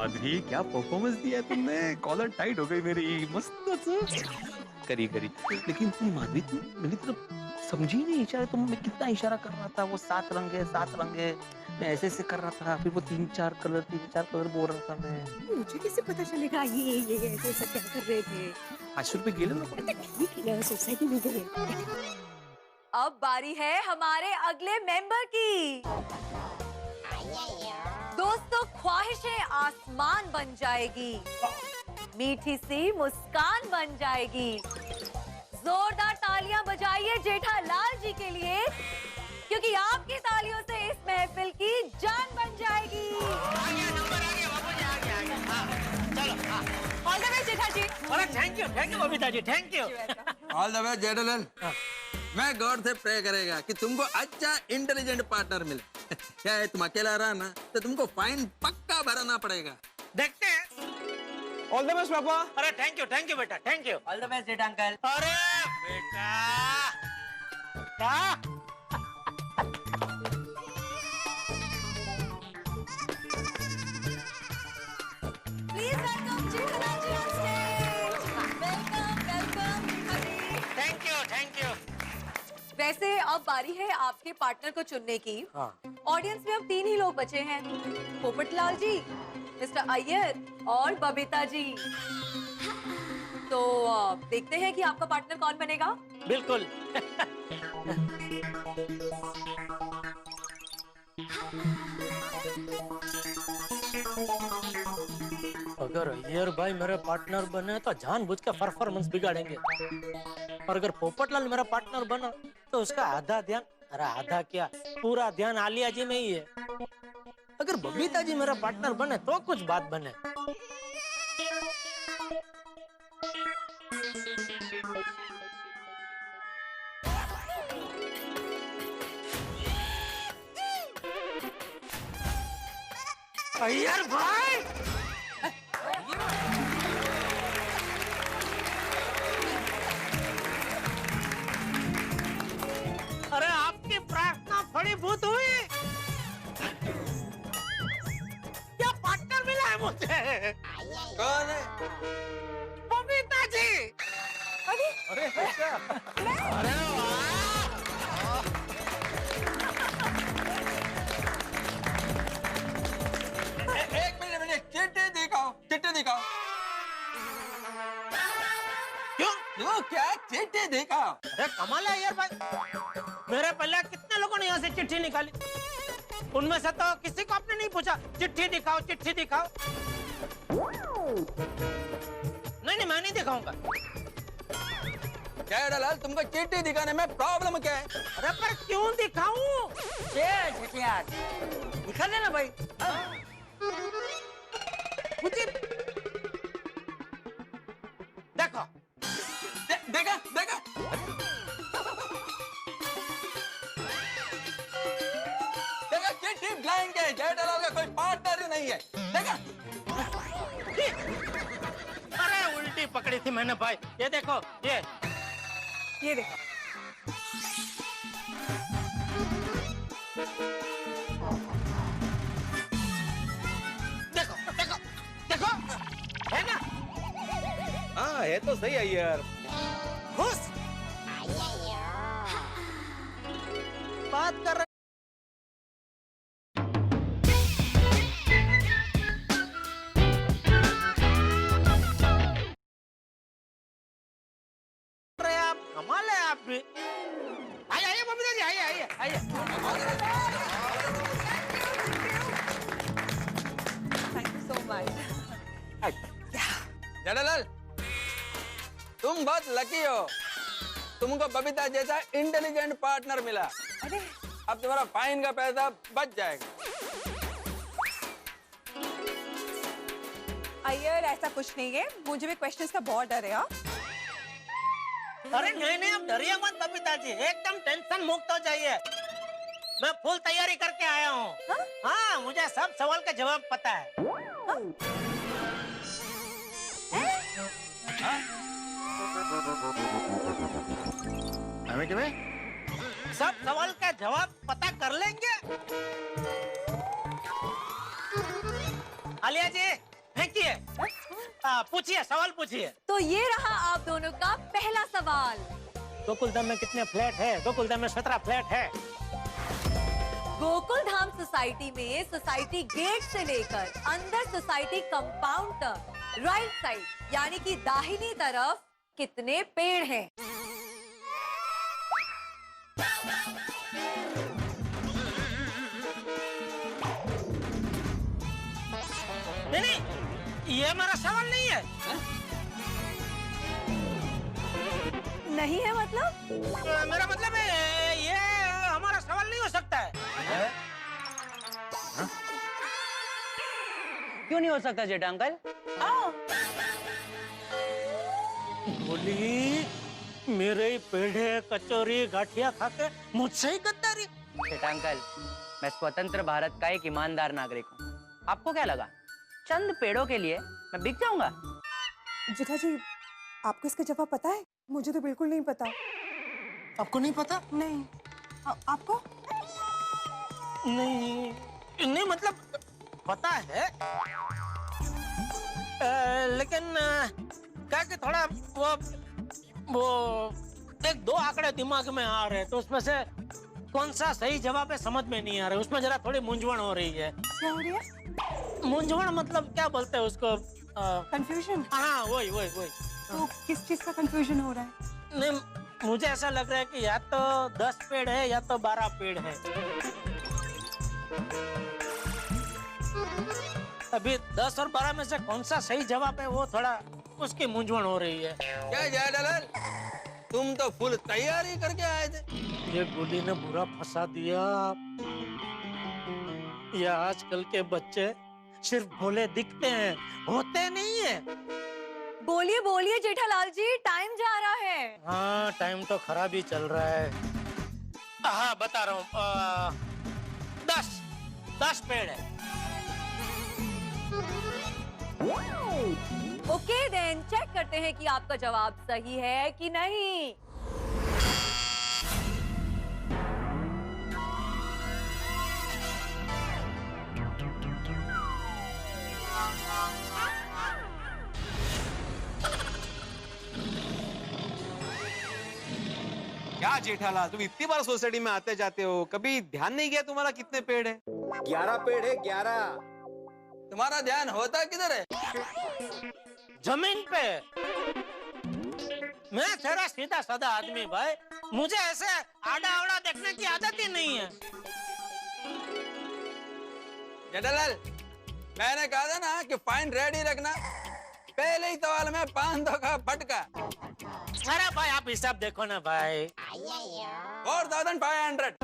माधुरी, क्या परफॉर्मेंस दिया है तुमने। कॉलर टाइट हो गई मेरी। मस्त करी करी। लेकिन तुम माधुरी, तुम मेरी तरफ समझी नहीं इशारा। तुम मैं कितना इशारा कर रहा था, वो 7 रंग है 7 रंग है, मैं ऐसे ऐसे कर रहा था, फिर वो 3-4 कलर बोल रहा था मैं। मुझे कैसे पता चलेगा ये ऐसे ऐसे क्या कर रहे थे। 500 रुपए गेले ना। ठीक है ना, सोसाइटी में गए। अब बारी है हमारे अगले मेंबर की। दोस्तों, ख्वाहिशें आसमान बन जाएगी, मीठी सी मुस्कान बन जाएगी। जोरदार तालियां बजाइए जेठालाल जी के लिए, क्योंकि आपकी तालियों से इस महफिल की जान बन जाएगी। All the way Jetha ji. Thank you Babita ji, thank you. All the way Jethalal. मैं गॉड से प्रे करेगा कि तुमको अच्छा इंटेलिजेंट पार्टनर मिले। क्या है, तुम अकेला रहा ना तो तुमको फाइन पक्का भरना पड़ेगा। देखते हैं। ऑल द बेस्ट पापा। अरे थैंक यू बेटा, thank you. All the best Jetha uncle. अरे बेटा क्या? Please welcome Jethalal ji on stage. Welcome thank you. वैसे अब बारी है आपके पार्टनर को चुनने की। हाँ। ऑडियंस में अब 3 ही लोग बचे हैं, पोपटलाल जी, मिस्टर अय्यर और बबीता जी। तो देखते हैं कि आपका पार्टनर कौन बनेगा। बिल्कुल। अगर अय्यर भाई मेरे पार्टनर बने तो जानबूझ के परफॉर्मेंस बिगाड़ेंगे, और अगर पोपटलाल मेरा पार्टनर बना तो उसका आधा ध्यान, अरे आधा क्या, पूरा ध्यान आलिया जी में ही है। अगर बबीता जी मेरा पार्टनर बने तो कुछ बात बने। अय्यर भाई, अरे आपकी प्रार्थना फलीभूत हुई। क्या पार्टनर मिला है मुझे। कौन है? बबीता जी। अरे अच्छा। अरे वाह। एक मिनट, चिट्ठी दिखाओ। क्यों क्या चिट्ठी दिखाओ। अरे कमाल है यार भाई, मेरे पहले कितने लोगों ने यहाँ से चिट्ठी निकाली, उनमें से तो किसी को आपने नहीं पूछा चिट्ठी दिखाओ। नहीं, मैं नहीं दिखाऊंगा। जेठालाल, तुमको चिट्ठी दिखाने में प्रॉब्लम क्या है? अरे पर क्यों दिखाऊं? दिखा देना भाई। मुझे देखो। देखा चिट्ठी ब्लैंक है। जेठालाल का कोई पार्टनर ही नहीं है। देखा। अरे उल्टी पकड़ी थी मैंने भाई। ये देखो, ये देखो। देखो है ना। हाँ है तो सही अय्यर। घुस बात कर रहे आप, कमाल है आप भी। आइए बबीता जी, आइए। Thank you so much. Jethalal, तुम बहुत लकी हो, तुमको बबीता जैसा इंटेलिजेंट पार्टनर मिला। अरे अब तुम्हारा फाइन का पैसा बच जाएगा। अय्यर, ऐसा कुछ नहीं है, मुझे भी क्वेश्चंस का बहुत डर है। अरे नहीं, आप डरिए मत बबीता जी, एकदम टेंशन मुक्त हो जाइए। मैं फुल तैयारी करके आया हूँ। हाँ, मुझे सब सवाल का जवाब पता है। सब सवाल का जवाब पता कर लेंगे। आलिया जी, फेंकिए। पूछिए, सवाल पूछिए। तो ये रहा आप दोनों का पहला सवाल। गोकुलधाम में कितने फ्लैट है? गोकुलधाम में 17 फ्लैट है। गोकुलधाम सोसाइटी में सोसाइटी गेट से लेकर अंदर सोसाइटी कंपाउंड तक राइट साइड यानी कि दाहिनी तरफ कितने पेड़ हैं? नहीं, ये हमारा सवाल नहीं है। नहीं है मतलब? मेरा मतलब है ये हमारा सवाल नहीं हो सकता है। क्यों नहीं हो सकता जेठा अंकल? बोली मेरे ही पेड़े कचौरी गाठिया खाके मुझसे ही गद्दारी। जेठा अंकल, मैं स्वतंत्र भारत का एक ईमानदार नागरिक हूँ। आपको क्या लगा चंद पेड़ों के लिए मैं बिक जाऊंगा? जेठा जी, आपको इसका जवाब पता है? मुझे तो बिल्कुल नहीं पता। आपको नहीं पता? नहीं। आपको? नहीं, नहीं मतलब पता है, लेकिन क्या कि थोड़ा वो एक दो आंकड़े दिमाग में आ रहे हैं, तो उसमें से कौन सा सही जवाब है समझ में नहीं आ रहा है। उसमें जरा थोड़ी मूंझवण हो रही है। क्या हो रही है? मूंझवण मतलब क्या बोलते हैं उसको? कंफ्यूजन? हाँ, वही। तो किस चीज का कंफ्यूजन हो रहा है? नहीं, मुझे ऐसा लग रहा है कि या तो 10 पेड़ है या तो 12 पेड़ है। अभी 10 और 12 में से कौन सा सही जवाब है वो थोड़ा उसकी मूंझवण हो रही है। क्या जेठालाल, तुम तो फुल तैयारी करके आए थे। ये गोली ने बुरा फंसा दिया। ये आजकल के बच्चे सिर्फ भोले दिखते हैं, होते नहीं है। बोलिए बोलिए जेठालाल जी, टाइम जा रहा है। हाँ, टाइम तो खराब ही चल रहा है। हाँ, बता रहा हूँ, 10 पेड़ है। ओके देन, चेक करते हैं कि आपका जवाब सही है कि नहीं। क्या जेठालाल, तुम इतनी बार सोसाइटी में आते जाते हो, कभी ध्यान नहीं गया तुम्हारा कितने पेड़ है? 11 पेड़ है, 11। तुम्हारा ध्यान होता किधर है? जमीन पे। मैं तेरा सीधा साधा आदमी भाई, मुझे ऐसे आड़ा अवड़ा देखने की आदत ही नहीं है। जेठालाल, मैंने कहा था ना कि फाइन रेडी रखना। पहले ही सवाल में 500 का फटका। अरे भाई, आप हिसाब देखो ना भाई। 4500।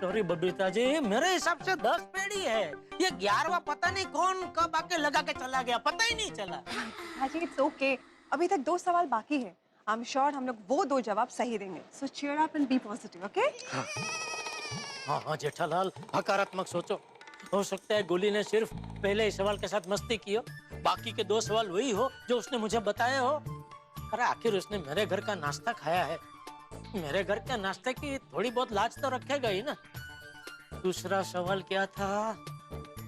सॉरी बबीता जी, मेरे हिसाब से 10 पेड़ ही है। ये 11वां पता नहीं कौन कब आके लगा के चला गया, पता ही नहीं चला। हाँ जी, इट्स ओके। अभी तक 2 सवाल बाकी है। आई एम श्योर हम लोग वो 2 जवाब सही देंगे। So cheer up and be positive, okay? हाँ जेठालाल, सकारात्मक सोचो। हो सकता है गोली ने सिर्फ पहले ही सवाल के साथ मस्ती की हो, बाकी के 2 सवाल वही हो जो उसने मुझे बताए हो। अरे आखिर उसने मेरे घर का नाश्ता खाया है, मेरे घर के नाश्ते की थोड़ी बहुत लाज तो रखेगा ही ना। दूसरा सवाल क्या था?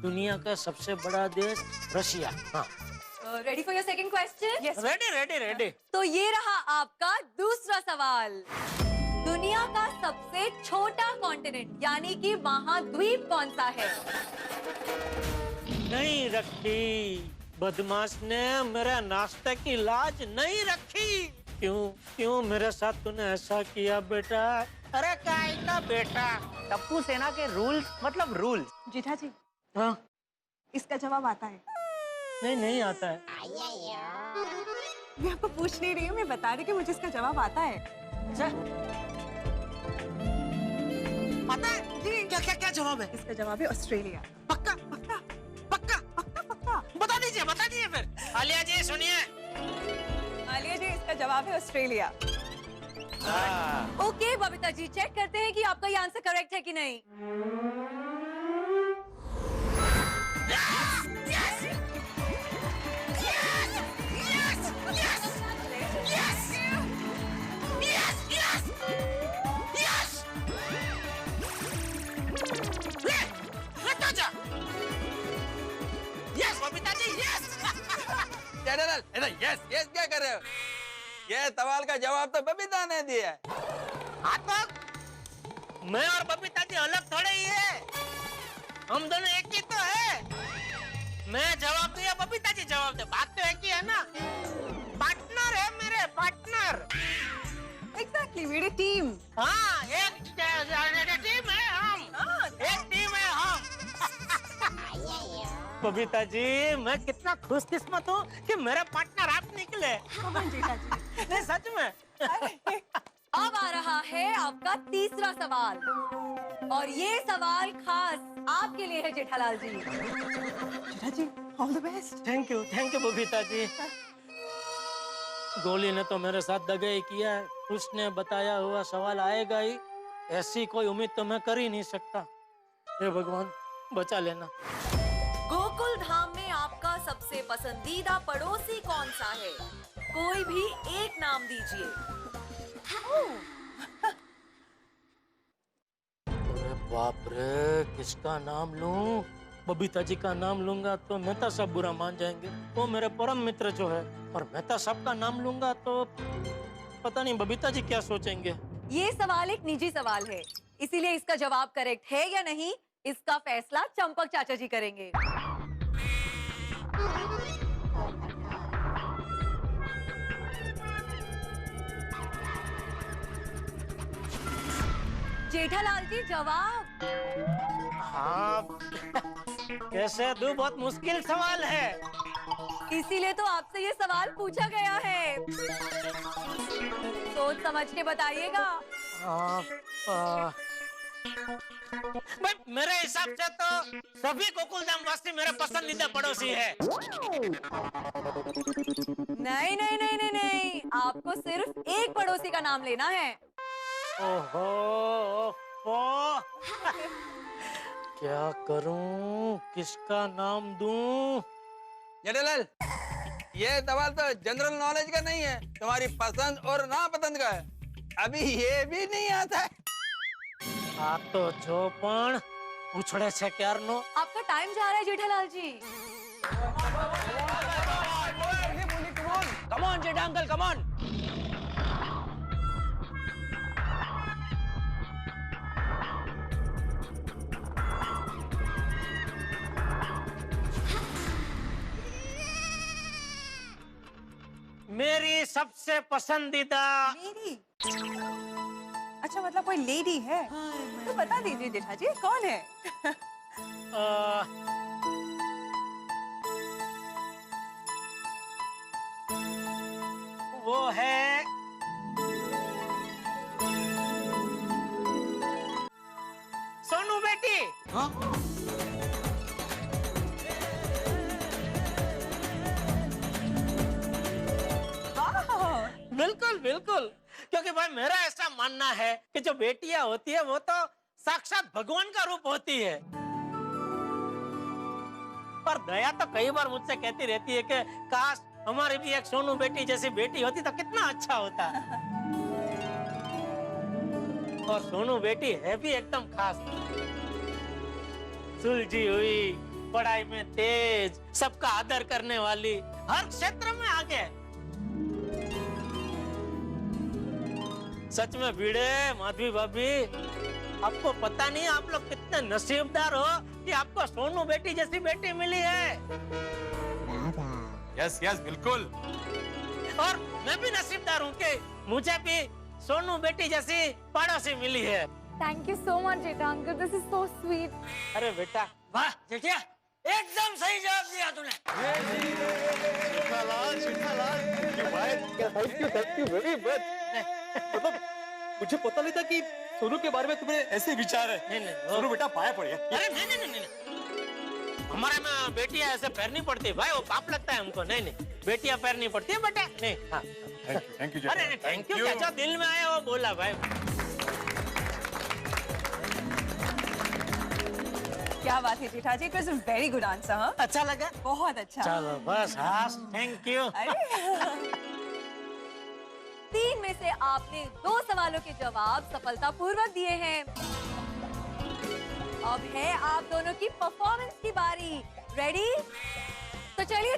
दुनिया का सबसे बड़ा देश रशिया। हाँ, ready for your second question? Yes. Ready. तो ये रहा आपका दूसरा सवाल। दुनिया का सबसे छोटा कॉन्टिनेंट यानी कि महाद्वीप कौन सा है? नहीं रखी, बदमाश ने मेरे नाश्ते की लाज नहीं रखी। क्यों मेरे साथ तूने ऐसा किया बेटा? अरे काय का बेटा? टप्पू सेना के रूल्स मतलब रूल्स। जेठा जी, हाँ, इसका जवाब आता है? नहीं आता है। मैं आपको पूछ नहीं रही हूँ, मैं बता रही कि मुझे इसका जवाब आता है। पता है जी? क्या जवाब है? इसका जवाब है ऑस्ट्रेलिया। पक्का? पक्का। बता दीजिए फिर। आलिया जी सुनिए। आलिया जी, इसका जवाब है Australia. Okay Babita ji, check करते हैं कि आपका ये आंसर करेक्ट है कि नहीं। बेटा यस यस क्या कर रहे हो? ये सवाल का जवाब तो बबीता ने दिया है। हाँ तो मैं और बबीता जी अलग थोड़े ही है, हम दोनों एक ही तो है। मैं जवाब दूं या बबीता जी जवाब दे, बात तो एक ही है ना। पार्टनर है मेरे, पार्टनर। एग्जैक्टली, मेरी टीम। हाँ एक टीम है हम, एक टीम है हम। बबीता जी मैं कितना खुशकिस्मत हूँ कि मेरे पार्टनर आप निकले। जेठा जी। नहीं सच में। अब आ रहा है आपका तीसरा सवाल, और ये सवाल खास आपके लिए है Jethalal ji. Jetha ji, all the best. Thank you Babita ji. Goli ने तो मेरे साथ दगाई किया है, उसने बताया हुआ सवाल आएगा ही, ऐसी कोई उम्मीद तो मैं कर ही नहीं सकता। हे भगवान बचा लेना। गोकुल धाम में आपका सबसे पसंदीदा पड़ोसी कौन सा है? कोई भी एक नाम दीजिए। अरे बाप रे, किसका नाम लूं? बबीता जी का नाम लूंगा तो मेहता साहब बुरा मान जाएंगे, वो मेरे परम मित्र जो है। और मेहता साहब का नाम लूंगा तो पता नहीं बबीता जी क्या सोचेंगे। ये सवाल एक निजी सवाल है, इसीलिए इसका जवाब करेक्ट है या नहीं, इसका फैसला चंपक चाचा जी करेंगे। जेठालाल जी जवाब। हाँ कैसे दूं, बहुत मुश्किल सवाल है। इसीलिए तो आपसे ये सवाल पूछा गया है, सोच समझ के बताइएगा। मेरे हिसाब से तो सभी गोकुलधाम वासी मेरे पसंदीदा पड़ोसी है। नहीं नहीं नहीं नहीं नहीं, आपको सिर्फ एक पड़ोसी का नाम लेना है। ओहो क्या करूं, किसका नाम दूं? जेठालाल, ये सवाल तो जनरल नॉलेज का नहीं है, तुम्हारी पसंद और नापसंद का है। अभी ये भी नहीं आता है। आ तो जो पण उछड़े छे क्यारनो। आपका टाइम जा रहा है Jethalal ji. Come on Jetha uncle, come on. मेरी सबसे पसंदीदा मेरी? अच्छा, मतलब कोई लेडी है? तो बता दीजिए जेठा जी, कौन है? अ, वो है सोनू बेटी। बिल्कुल बिल्कुल, क्योंकि भाई मेरा ऐसा मानना है कि जो बेटियां होती है वो तो साक्षात भगवान का रूप होती है। पर दया तो कई बार मुझसे कहती रहती है कि काश हमारी भी एक सोनू बेटी जैसी बेटी होती तो कितना अच्छा होता। और सोनू बेटी है भी एकदम खास, सुलझी हुई, पढ़ाई में तेज, सबका आदर करने वाली, हर क्षेत्र में आगे। सच में भिड़े माधवी भाभी, आपको पता नहीं आप लोग कितने नसीबदार हो कि आपको सोनू बेटी जैसी बेटी मिली है। यस यस बिल्कुल। और मैं भी नसीबदार हूँ कि मुझे भी सोनू बेटी जैसी पड़ोसी मिली है। Thank you so much Jetha uncle, this is so sweet. अरे बेटा वाह जेठिया, एकदम सही जवाब दिया तूने। मतलब मुझे पता नहीं था कि सोनू के बारे में तुम्हें ऐसे विचार है। नहीं सोनू बेटा पाया पड़िए। अरे नहीं, हमारे में बेटियां ऐसे पैर नहीं पड़ती भाई, वो पाप लगता है हमको। नहीं बेटियां पैर नहीं पड़ती है बेटा। नहीं हाँ थैंक यू अरे थैंक यू, क्या दिल में आया वो बोला भाई। क्या बात है Jetha ji, it was a very good answer. हाँ, अच्छा लगा? बहुत अच्छा। चलो बस, हाँ थैंक यू। अरे 3 में से आपने 2 सवालों के जवाब सफलतापूर्वक दिए हैं। अब है आप दोनों की परफॉर्मेंस की बारी। रेडी? तो चलिए